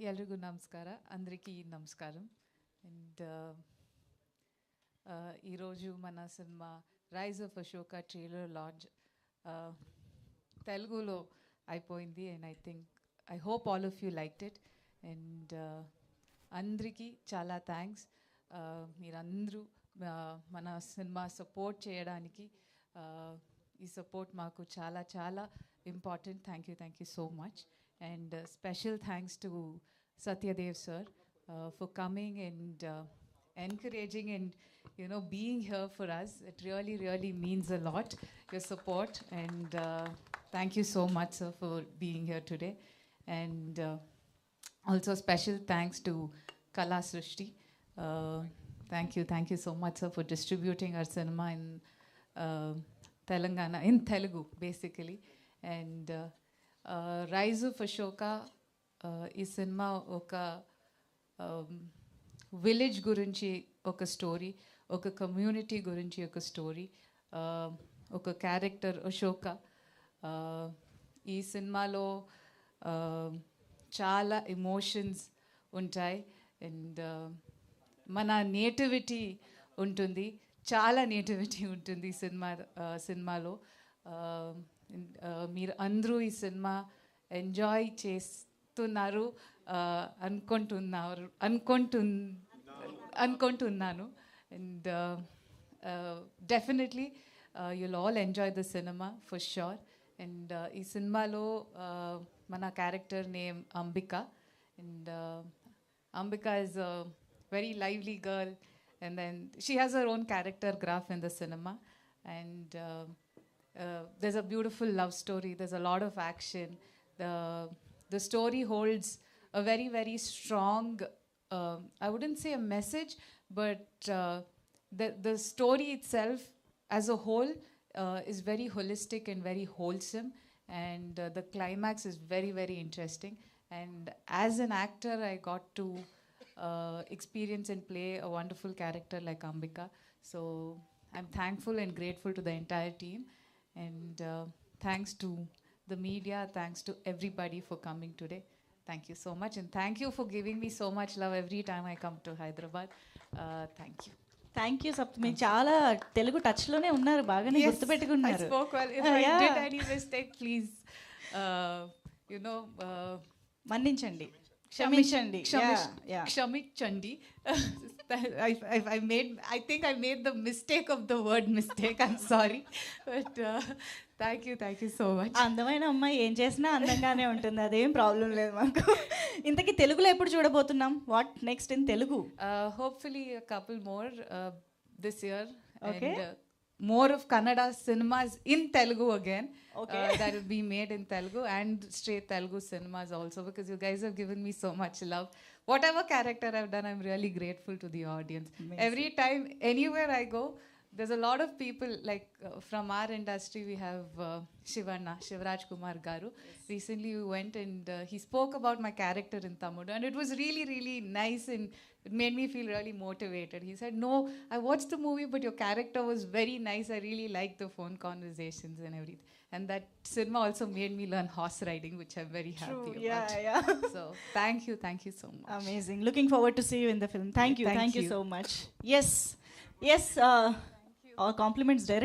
ಎಲ್ರಿಗೂ ನಮಸ್ಕಾರ, అందరికీ నమస్కారం. అండ్ ఈరోజు మన cinema Rise of Ashoka trailer launch తెలుగులో అయిపోయింది. And I hope all of you liked it. And అందరికీ చాలా థ్యాంక్స్. మీరందరూ మన సినిమా సపోర్ట్ చేయడానికి ఈ సపోర్ట్ మాకు చాలా చాలా important. Thank you so much. And special thanks to Satyadev sir for coming and encouraging and being here for us. It really means a lot, your support, and thank you so much sir for being here today. And also special thanks to Kala Srishti. Thank you so much sir for distributing our cinema in Telangana, in Telugu basically. And Rise of Ashoka ఈ cinema ఒక village గురించి ఒక story, ఒక community గురించి ఒక story, ఒక character Ashoka. ఈ సినిమాలో చాలా ఎమోషన్స్ ఉంటాయి. అండ్ మన నేటివిటీ ఉంటుంది, చాలా నేటివిటీ ఉంటుంది సినిమాలో. మీరు అందరూ ఈ సినిమా ఎంజాయ్ చేస్తున్నారు అనుకుంటున్నాను. And definitely you'll all enjoy the cinema for sure. And ఈ సినిమాలో మన character name Ambika. And Ambika is a very lively girl, and then she has her own character graph in the cinema. And there's a beautiful love story, there's a lot of action. The story holds a very strong, I wouldn't say a message, but the story itself as a whole is very holistic and very wholesome. And the climax is very interesting. And as an actor I got to experience and play a wonderful character like Ambika. So I'm thankful and grateful to the entire team. And thanks to the media, thanks to everybody for coming today. Thank you so much, and thank you for giving me so much love every time I come to Hyderabad. Thank you. సప్తమి, చాలా Telugu touch లోనే ఉన్నారు, బాగానే గుర్తుపెట్టుకున్నారు. I spoke well. If I did any mistake, please మన్నించండి, క్షమించండి. క్షమించండి. I think I made the mistake of the word mistake. I'm sorry. But thank you so much. అందమైన అమ్మాయి ఏం చేసినా అందంగానే ఉంటుంది, అదేం ప్రాబ్లం లేదు మాకు. ఇంతకీ తెలుగులో ఎప్పుడు చూడబోతున్నాం? What next in Telugu? Hopefully a couple more this year. Okay. And more of Kannada cinemas in Telugu again. Okay. That will be made in Telugu, and straight Telugu cinemas also, because you guys have given me so much love. Whatever character I've done, I'm really grateful to the audience. Amazing. Every time, anywhere I go, there's a lot of people, like from our industry we have Shivraj Kumar Garu. Recently we went and he spoke about my character in Tamil, and it was really nice, and it made me feel really motivated. He said, no, I watched the movie but your character was very nice, I really liked the phone conversations and everything. And that cinema also made me learn horse riding, which I'm very happy about. Yeah. So thank you so much. Amazing. Looking forward to see you in the film. Thank you so much. Yes. Our compliments direct